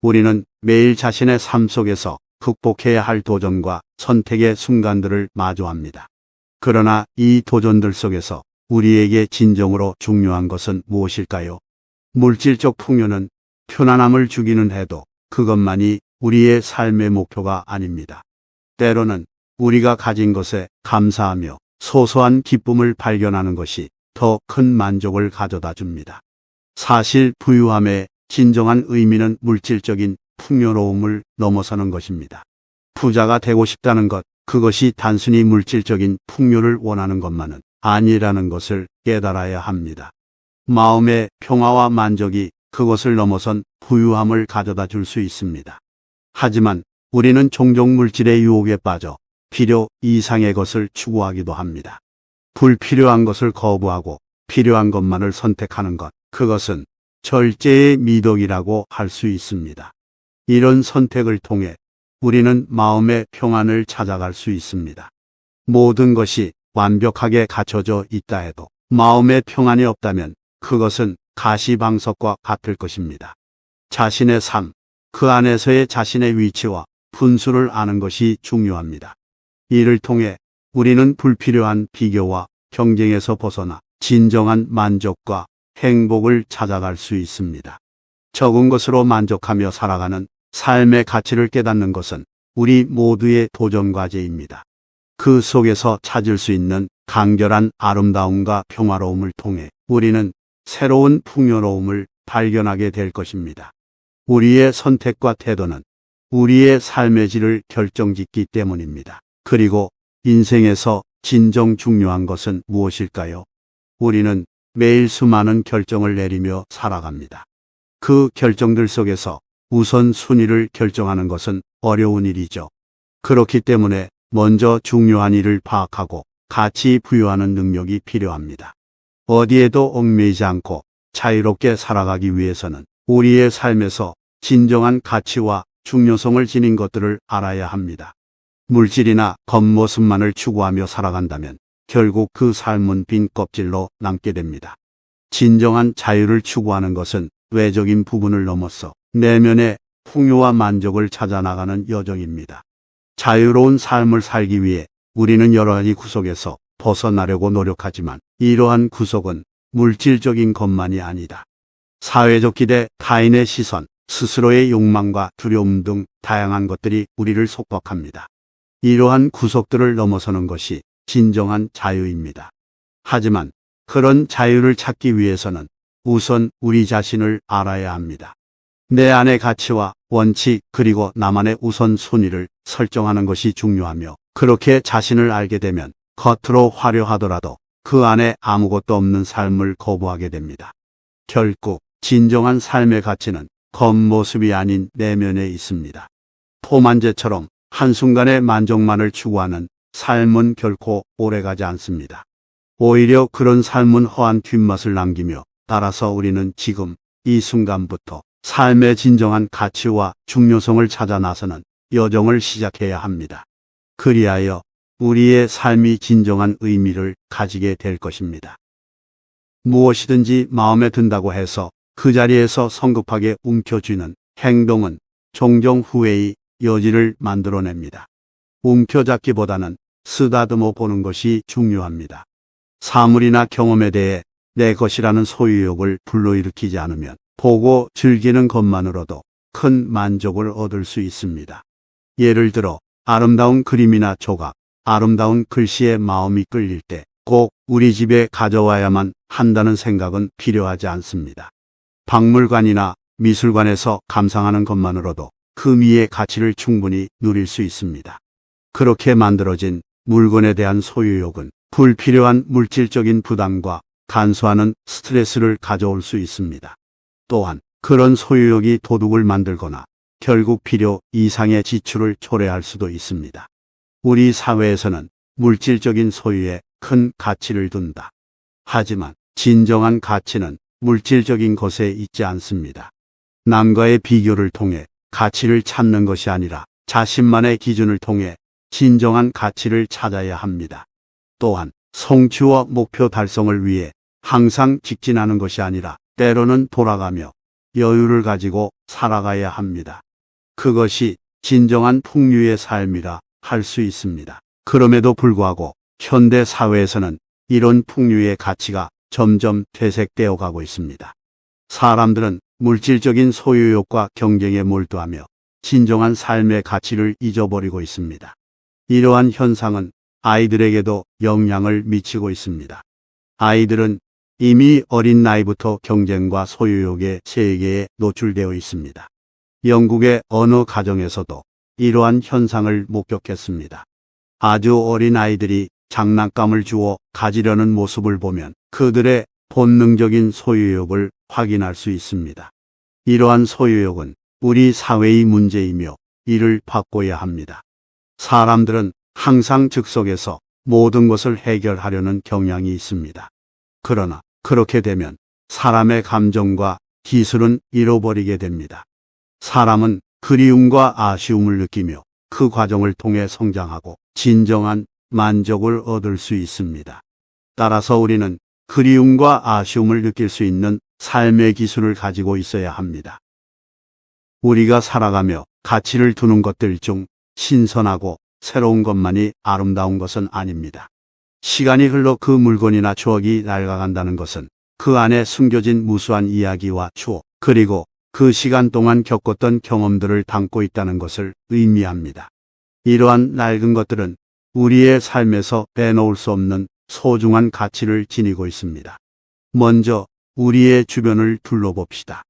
우리는 매일 자신의 삶 속에서 극복해야 할 도전과 선택의 순간들을 마주합니다. 그러나 이 도전들 속에서 우리에게 진정으로 중요한 것은 무엇일까요? 물질적 풍요는 편안함을 주기는 해도 그것만이 우리의 삶의 목표가 아닙니다. 때로는 우리가 가진 것에 감사하며 소소한 기쁨을 발견하는 것이 더 큰 만족을 가져다 줍니다. 사실 부유함의 진정한 의미는 물질적인 풍요로움을 넘어서는 것입니다. 부자가 되고 싶다는 것, 그것이 단순히 물질적인 풍요를 원하는 것만은 아니라는 것을 깨달아야 합니다. 마음의 평화와 만족이 그것을 넘어선 부유함을 가져다 줄 수 있습니다. 하지만 우리는 종종 물질의 유혹에 빠져 필요 이상의 것을 추구하기도 합니다. 불필요한 것을 거부하고 필요한 것만을 선택하는 것, 그것은 절제의 미덕이라고 할 수 있습니다. 이런 선택을 통해 우리는 마음의 평안을 찾아갈 수 있습니다. 모든 것이 완벽하게 갖춰져 있다 해도 마음의 평안이 없다면 그것은 가시방석과 같을 것입니다. 자신의 삶, 그 안에서의 자신의 위치와 분수를 아는 것이 중요합니다. 이를 통해 우리는 불필요한 비교와 경쟁에서 벗어나 진정한 만족과 행복을 찾아갈 수 있습니다. 적은 것으로 만족하며 살아가는 삶의 가치를 깨닫는 것은 우리 모두의 도전 과제입니다. 그 속에서 찾을 수 있는 간결한 아름다움과 평화로움을 통해 우리는 새로운 풍요로움을 발견하게 될 것입니다. 우리의 선택과 태도는 우리의 삶의 질을 결정짓기 때문입니다. 그리고 인생에서 진정 중요한 것은 무엇일까요? 우리는 매일 수많은 결정을 내리며 살아갑니다. 그 결정들 속에서 우선순위를 결정하는 것은 어려운 일이죠. 그렇기 때문에 먼저 중요한 일을 파악하고 가치 부여하는 능력이 필요합니다. 어디에도 얽매이지 않고 자유롭게 살아가기 위해서는 우리의 삶에서 진정한 가치와 중요성을 지닌 것들을 알아야 합니다. 물질이나 겉모습만을 추구하며 살아간다면 결국 그 삶은 빈 껍질로 남게 됩니다. 진정한 자유를 추구하는 것은 외적인 부분을 넘어서 내면의 풍요와 만족을 찾아 나가는 여정입니다. 자유로운 삶을 살기 위해 우리는 여러 가지 구속에서 벗어나려고 노력하지만 이러한 구속은 물질적인 것만이 아니다. 사회적 기대, 타인의 시선, 스스로의 욕망과 두려움 등 다양한 것들이 우리를 속박합니다. 이러한 구속들을 넘어서는 것이 진정한 자유입니다. 하지만 그런 자유를 찾기 위해서는 우선 우리 자신을 알아야 합니다. 내 안의 가치와 원칙 그리고 나만의 우선순위를 설정하는 것이 중요하며 그렇게 자신을 알게 되면 겉으로 화려하더라도 그 안에 아무것도 없는 삶을 거부하게 됩니다. 결국 진정한 삶의 가치는 겉모습이 아닌 내면에 있습니다. 포만제처럼 한순간의 만족만을 추구하는 삶은 결코 오래가지 않습니다. 오히려 그런 삶은 허한 뒷맛을 남기며 따라서 우리는 지금 이 순간부터 삶의 진정한 가치와 중요성을 찾아 나서는 여정을 시작해야 합니다. 그리하여 우리의 삶이 진정한 의미를 가지게 될 것입니다. 무엇이든지 마음에 든다고 해서 그 자리에서 성급하게 움켜쥐는 행동은 종종 후회의 여지를 만들어냅니다. 움켜잡기보다는 쓰다듬어 보는 것이 중요합니다. 사물이나 경험에 대해 내 것이라는 소유욕을 불러일으키지 않으면 보고 즐기는 것만으로도 큰 만족을 얻을 수 있습니다. 예를 들어 아름다운 그림이나 조각, 아름다운 글씨에 마음이 끌릴 때 꼭 우리 집에 가져와야만 한다는 생각은 필요하지 않습니다. 박물관이나 미술관에서 감상하는 것만으로도 그 미의 가치를 충분히 누릴 수 있습니다. 그렇게 만들어진 물건에 대한 소유욕은 불필요한 물질적인 부담과 간소화하는 스트레스를 가져올 수 있습니다. 또한 그런 소유욕이 도둑을 만들거나 결국 필요 이상의 지출을 초래할 수도 있습니다. 우리 사회에서는 물질적인 소유에 큰 가치를 둔다. 하지만 진정한 가치는 물질적인 것에 있지 않습니다. 남과의 비교를 통해 가치를 찾는 것이 아니라 자신만의 기준을 통해 진정한 가치를 찾아야 합니다. 또한 성취와 목표 달성을 위해 항상 직진하는 것이 아니라 때로는 돌아가며 여유를 가지고 살아가야 합니다. 그것이 진정한 풍류의 삶이라 할 수 있습니다. 그럼에도 불구하고 현대 사회에서는 이런 풍류의 가치가 점점 퇴색되어 가고 있습니다. 사람들은 물질적인 소유욕과 경쟁에 몰두하며 진정한 삶의 가치를 잊어버리고 있습니다. 이러한 현상은 아이들에게도 영향을 미치고 있습니다. 아이들은 이미 어린 나이부터 경쟁과 소유욕의 세계에 노출되어 있습니다. 영국의 어느 가정에서도 이러한 현상을 목격했습니다. 아주 어린 아이들이 장난감을 주워 가지려는 모습을 보면 그들의 본능적인 소유욕을 확인할 수 있습니다. 이러한 소유욕은 우리 사회의 문제이며 이를 바꿔야 합니다. 사람들은 항상 즉석에서 모든 것을 해결하려는 경향이 있습니다. 그러나 그렇게 되면 사람의 감정과 기술은 잃어버리게 됩니다. 사람은 그리움과 아쉬움을 느끼며 그 과정을 통해 성장하고 진정한 만족을 얻을 수 있습니다. 따라서 우리는 그리움과 아쉬움을 느낄 수 있는 삶의 기술을 가지고 있어야 합니다. 우리가 살아가며 가치를 두는 것들 중 신선하고 새로운 것만이 아름다운 것은 아닙니다. 시간이 흘러 그 물건이나 추억이 낡아간다는 것은 그 안에 숨겨진 무수한 이야기와 추억, 그리고 그 시간 동안 겪었던 경험들을 담고 있다는 것을 의미합니다. 이러한 낡은 것들은 우리의 삶에서 빼놓을 수 없는 소중한 가치를 지니고 있습니다. 먼저 우리의 주변을 둘러봅시다.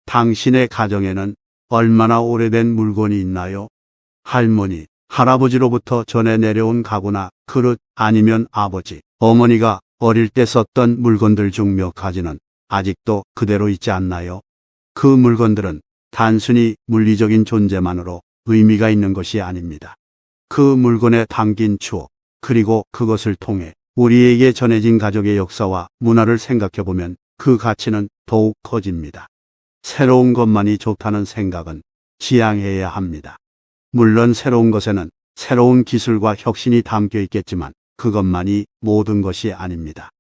당신의 가정에는 얼마나 오래된 물건이 있나요? 할머니, 할아버지로부터 전해 내려온 가구나 그릇, 아니면 아버지, 어머니가 어릴 때 썼던 물건들 중 몇 가지는 아직도 그대로 있지 않나요? 그 물건들은 단순히 물리적인 존재만으로 의미가 있는 것이 아닙니다. 그 물건에 담긴 추억, 그리고 그것을 통해 우리에게 전해진 가족의 역사와 문화를 생각해보면 그 가치는 더욱 커집니다. 새로운 것만이 좋다는 생각은 지양해야 합니다. 물론 새로운 것에는 새로운 기술과 혁신이 담겨 있겠지만 그것만이 모든 것이 아닙니다.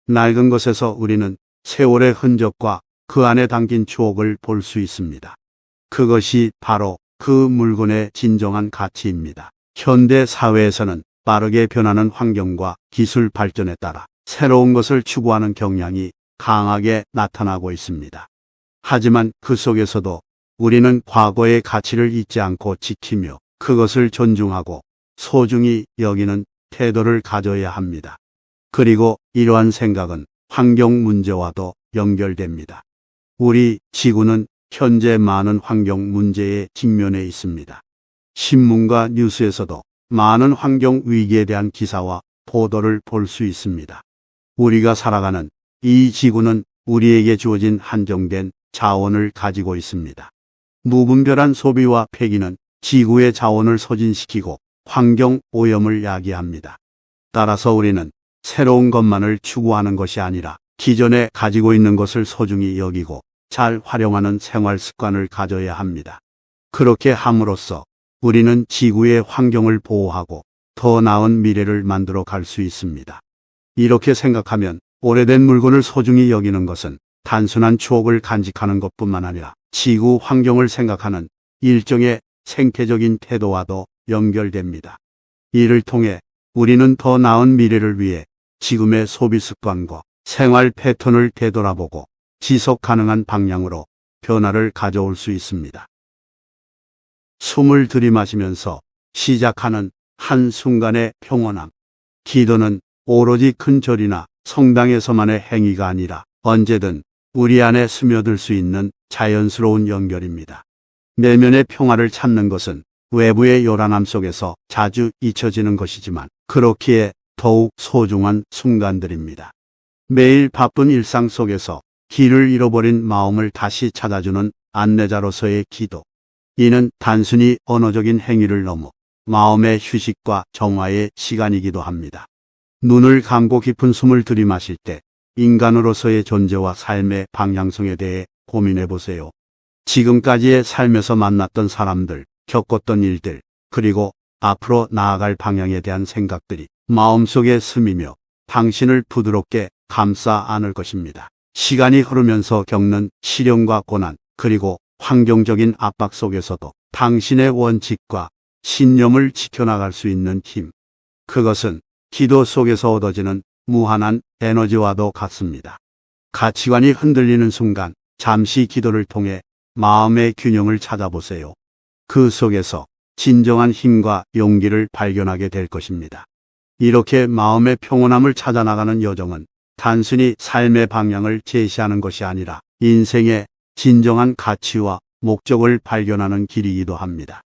낡은 것에서 우리는 세월의 흔적과 그 안에 담긴 추억을 볼 수 있습니다. 그것이 바로 그 물건의 진정한 가치입니다. 현대 사회에서는 빠르게 변하는 환경과 기술 발전에 따라 새로운 것을 추구하는 경향이 강하게 나타나고 있습니다. 하지만 그 속에서도 우리는 과거의 가치를 잊지 않고 지키며 그것을 존중하고 소중히 여기는 태도를 가져야 합니다. 그리고 이러한 생각은 환경 문제와도 연결됩니다. 우리 지구는 현재 많은 환경 문제에 직면해 있습니다. 신문과 뉴스에서도 많은 환경 위기에 대한 기사와 보도를 볼 수 있습니다. 우리가 살아가는 이 지구는 우리에게 주어진 한정된 자원을 가지고 있습니다. 무분별한 소비와 폐기는 지구의 자원을 소진시키고 환경 오염을 야기합니다. 따라서 우리는 새로운 것만을 추구하는 것이 아니라 기존에 가지고 있는 것을 소중히 여기고 잘 활용하는 생활 습관을 가져야 합니다. 그렇게 함으로써 우리는 지구의 환경을 보호하고 더 나은 미래를 만들어 갈 수 있습니다. 이렇게 생각하면 오래된 물건을 소중히 여기는 것은 단순한 추억을 간직하는 것뿐만 아니라 지구 환경을 생각하는 일종의 생태적인 태도와도 연결됩니다. 이를 통해 우리는 더 나은 미래를 위해 지금의 소비 습관과 생활 패턴을 되돌아보고 지속 가능한 방향으로 변화를 가져올 수 있습니다. 숨을 들이마시면서 시작하는 한순간의 평온함. 기도는 오로지 큰 절이나 성당에서만의 행위가 아니라 언제든 우리 안에 스며들 수 있는 자연스러운 연결입니다. 내면의 평화를 찾는 것은 외부의 요란함 속에서 자주 잊혀지는 것이지만 그렇기에 더욱 소중한 순간들입니다. 매일 바쁜 일상 속에서 길을 잃어버린 마음을 다시 찾아주는 안내자로서의 기도. 이는 단순히 언어적인 행위를 넘어 마음의 휴식과 정화의 시간이기도 합니다. 눈을 감고 깊은 숨을 들이마실 때 인간으로서의 존재와 삶의 방향성에 대해 고민해 보세요. 지금까지의 삶에서 만났던 사람들, 겪었던 일들, 그리고 앞으로 나아갈 방향에 대한 생각들이 마음속에 스미며 당신을 부드럽게 감싸 안을 것입니다. 시간이 흐르면서 겪는 시련과 고난, 그리고 환경적인 압박 속에서도 당신의 원칙과 신념을 지켜나갈 수 있는 힘. 그것은 기도 속에서 얻어지는 무한한 에너지와도 같습니다. 가치관이 흔들리는 순간 잠시 기도를 통해 마음의 균형을 찾아보세요. 그 속에서 진정한 힘과 용기를 발견하게 될 것입니다. 이렇게 마음의 평온함을 찾아나가는 여정은 단순히 삶의 방향을 제시하는 것이 아니라 인생의 진정한 가치와 목적을 발견하는 길이기도 합니다.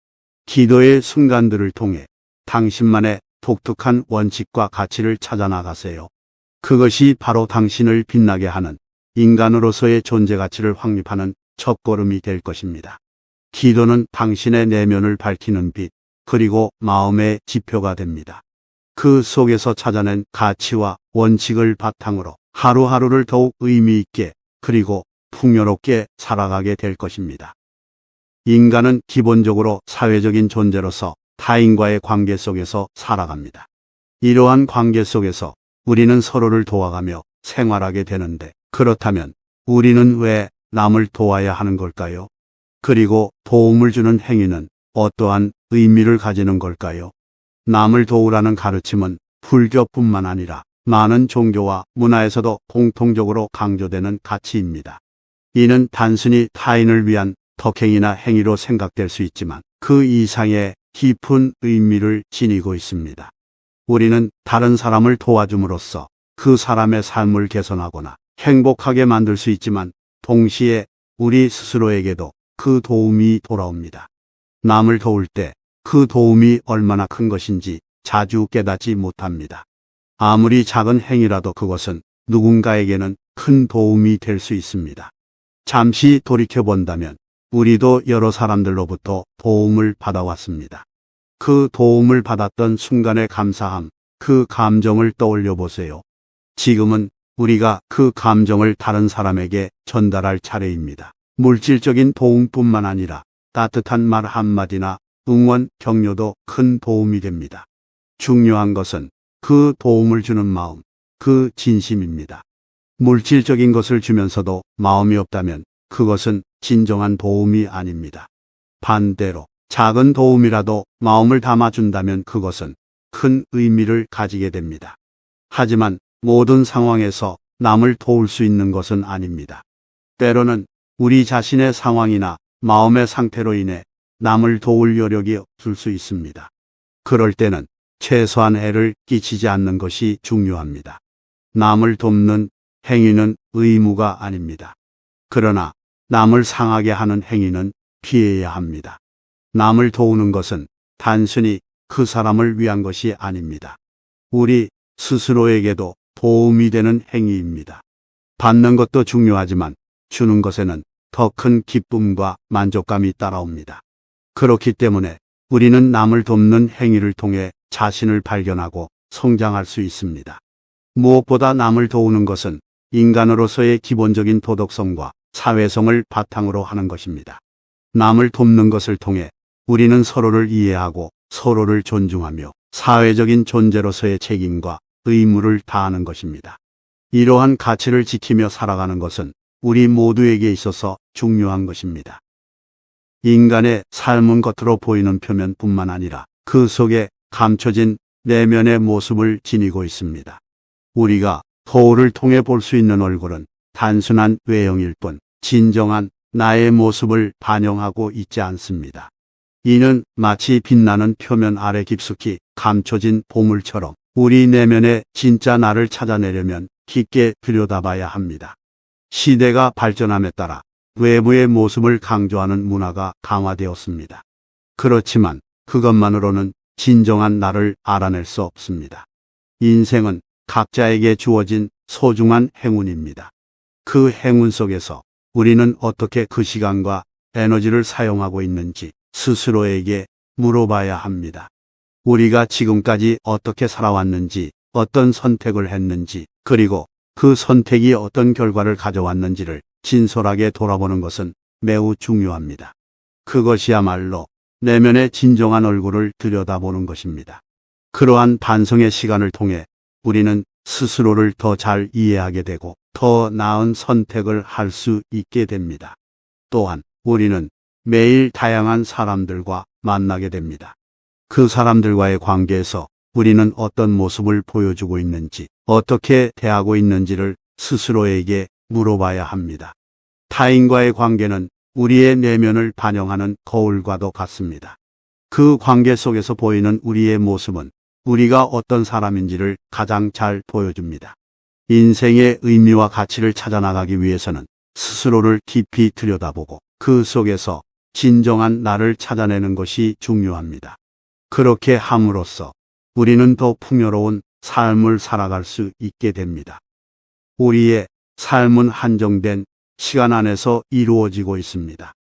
기도의 순간들을 통해 당신만의 독특한 원칙과 가치를 찾아나가세요. 그것이 바로 당신을 빛나게 하는 인간으로서의 존재 가치를 확립하는 첫걸음이 될 것입니다. 기도는 당신의 내면을 밝히는 빛, 그리고 마음의 지표가 됩니다. 그 속에서 찾아낸 가치와 원칙을 바탕으로 하루하루를 더욱 의미 있게 그리고 풍요롭게 살아가게 될 것입니다. 인간은 기본적으로 사회적인 존재로서 타인과의 관계 속에서 살아갑니다. 이러한 관계 속에서 우리는 서로를 도와가며 생활하게 되는데, 그렇다면 우리는 왜 남을 도와야 하는 걸까요? 그리고 도움을 주는 행위는 어떠한 의미를 가지는 걸까요? 남을 도우라는 가르침은 불교뿐만 아니라 많은 종교와 문화에서도 공통적으로 강조되는 가치입니다. 이는 단순히 타인을 위한 덕행이나 행위로 생각될 수 있지만 그 이상의 깊은 의미를 지니고 있습니다. 우리는 다른 사람을 도와줌으로써 그 사람의 삶을 개선하거나 행복하게 만들 수 있지만 동시에 우리 스스로에게도 그 도움이 돌아옵니다. 남을 도울 때 그 도움이 얼마나 큰 것인지 자주 깨닫지 못합니다. 아무리 작은 행위라도 그것은 누군가에게는 큰 도움이 될 수 있습니다. 잠시 돌이켜본다면 우리도 여러 사람들로부터 도움을 받아왔습니다. 그 도움을 받았던 순간의 감사함, 그 감정을 떠올려 보세요. 지금은 우리가 그 감정을 다른 사람에게 전달할 차례입니다. 물질적인 도움뿐만 아니라 따뜻한 말 한마디나 응원, 격려도 큰 도움이 됩니다. 중요한 것은 그 도움을 주는 마음, 그 진심입니다. 물질적인 것을 주면서도 마음이 없다면 그것은 진정한 도움이 아닙니다. 반대로 작은 도움이라도 마음을 담아준다면 그것은 큰 의미를 가지게 됩니다. 하지만 모든 상황에서 남을 도울 수 있는 것은 아닙니다. 때로는 우리 자신의 상황이나 마음의 상태로 인해 남을 도울 여력이 없을 수 있습니다. 그럴 때는 최소한 애를 끼치지 않는 것이 중요합니다. 남을 돕는 행위는 의무가 아닙니다. 그러나 남을 상하게 하는 행위는 피해야 합니다. 남을 도우는 것은 단순히 그 사람을 위한 것이 아닙니다. 우리 스스로에게도 도움이 되는 행위입니다. 받는 것도 중요하지만 주는 것에는 더 큰 기쁨과 만족감이 따라옵니다. 그렇기 때문에 우리는 남을 돕는 행위를 통해 자신을 발견하고 성장할 수 있습니다. 무엇보다 남을 도우는 것은 인간으로서의 기본적인 도덕성과 사회성을 바탕으로 하는 것입니다. 남을 돕는 것을 통해 우리는 서로를 이해하고 서로를 존중하며 사회적인 존재로서의 책임과 의무를 다하는 것입니다. 이러한 가치를 지키며 살아가는 것은 우리 모두에게 있어서 중요한 것입니다. 인간의 삶은 겉으로 보이는 표면뿐만 아니라 그 속에 감춰진 내면의 모습을 지니고 있습니다. 우리가 거울을 통해 볼 수 있는 얼굴은 단순한 외형일 뿐 진정한 나의 모습을 반영하고 있지 않습니다. 이는 마치 빛나는 표면 아래 깊숙이 감춰진 보물처럼 우리 내면의 진짜 나를 찾아내려면 깊게 들여다봐야 합니다. 시대가 발전함에 따라 외부의 모습을 강조하는 문화가 강화되었습니다. 그렇지만 그것만으로는 진정한 나를 알아낼 수 없습니다. 인생은 각자에게 주어진 소중한 행운입니다. 그 행운 속에서 우리는 어떻게 그 시간과 에너지를 사용하고 있는지 스스로에게 물어봐야 합니다. 우리가 지금까지 어떻게 살아왔는지, 어떤 선택을 했는지, 그리고 그 선택이 어떤 결과를 가져왔는지를 진솔하게 돌아보는 것은 매우 중요합니다. 그것이야말로 내면의 진정한 얼굴을 들여다보는 것입니다. 그러한 반성의 시간을 통해 우리는 스스로를 더 잘 이해하게 되고 더 나은 선택을 할 수 있게 됩니다. 또한 우리는 매일 다양한 사람들과 만나게 됩니다. 그 사람들과의 관계에서 우리는 어떤 모습을 보여주고 있는지, 어떻게 대하고 있는지를 스스로에게 물어봐야 합니다. 타인과의 관계는 우리의 내면을 반영하는 거울과도 같습니다. 그 관계 속에서 보이는 우리의 모습은 우리가 어떤 사람인지를 가장 잘 보여줍니다. 인생의 의미와 가치를 찾아나가기 위해서는 스스로를 깊이 들여다보고 그 속에서 진정한 나를 찾아내는 것이 중요합니다. 그렇게 함으로써 우리는 더 풍요로운 삶을 살아갈 수 있게 됩니다. 우리의 삶은 한정된 시간 안에서 이루어지고 있습니다.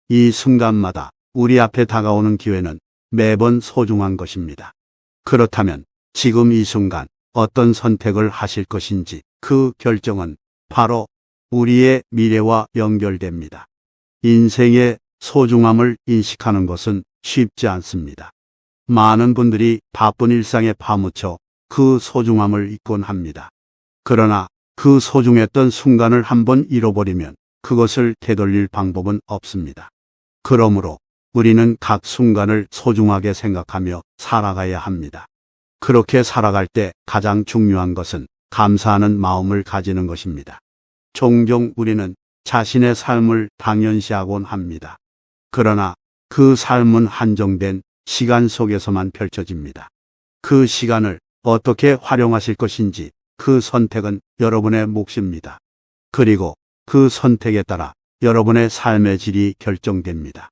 이 순간마다 우리 앞에 다가오는 기회는 매번 소중한 것입니다. 그렇다면 지금 이 순간 어떤 선택을 하실 것인지 그 결정은 바로 우리의 미래와 연결됩니다. 인생의 소중함을 인식하는 것은 쉽지 않습니다. 많은 분들이 바쁜 일상에 파묻혀 그 소중함을 잊곤 합니다. 그러나 그 소중했던 순간을 한번 잃어버리면 그것을 되돌릴 방법은 없습니다. 그러므로 우리는 각 순간을 소중하게 생각하며 살아가야 합니다. 그렇게 살아갈 때 가장 중요한 것은 감사하는 마음을 가지는 것입니다. 종종 우리는 자신의 삶을 당연시하곤 합니다. 그러나 그 삶은 한정된 시간 속에서만 펼쳐집니다. 그 시간을 어떻게 활용하실 것인지 그 선택은 여러분의 몫입니다. 그리고 그 선택에 따라 여러분의 삶의 질이 결정됩니다.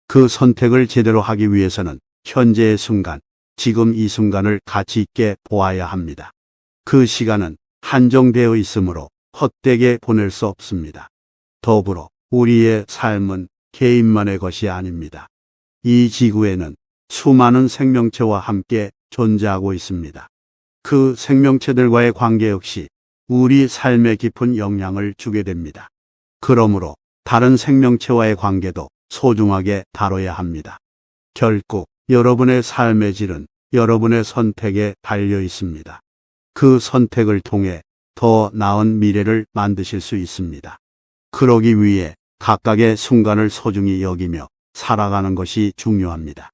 그 선택을 제대로 하기 위해서는 현재의 순간, 지금 이 순간을 가치 있게 보아야 합니다. 그 시간은 한정되어 있으므로 헛되게 보낼 수 없습니다. 더불어 우리의 삶은 개인만의 것이 아닙니다. 이 지구에는 수많은 생명체와 함께 존재하고 있습니다. 그 생명체들과의 관계 역시 우리 삶에 깊은 영향을 주게 됩니다. 그러므로 다른 생명체와의 관계도 소중하게 다뤄야 합니다. 결국 여러분의 삶의 질은 여러분의 선택에 달려 있습니다. 그 선택을 통해 더 나은 미래를 만드실 수 있습니다. 그러기 위해 각각의 순간을 소중히 여기며 살아가는 것이 중요합니다.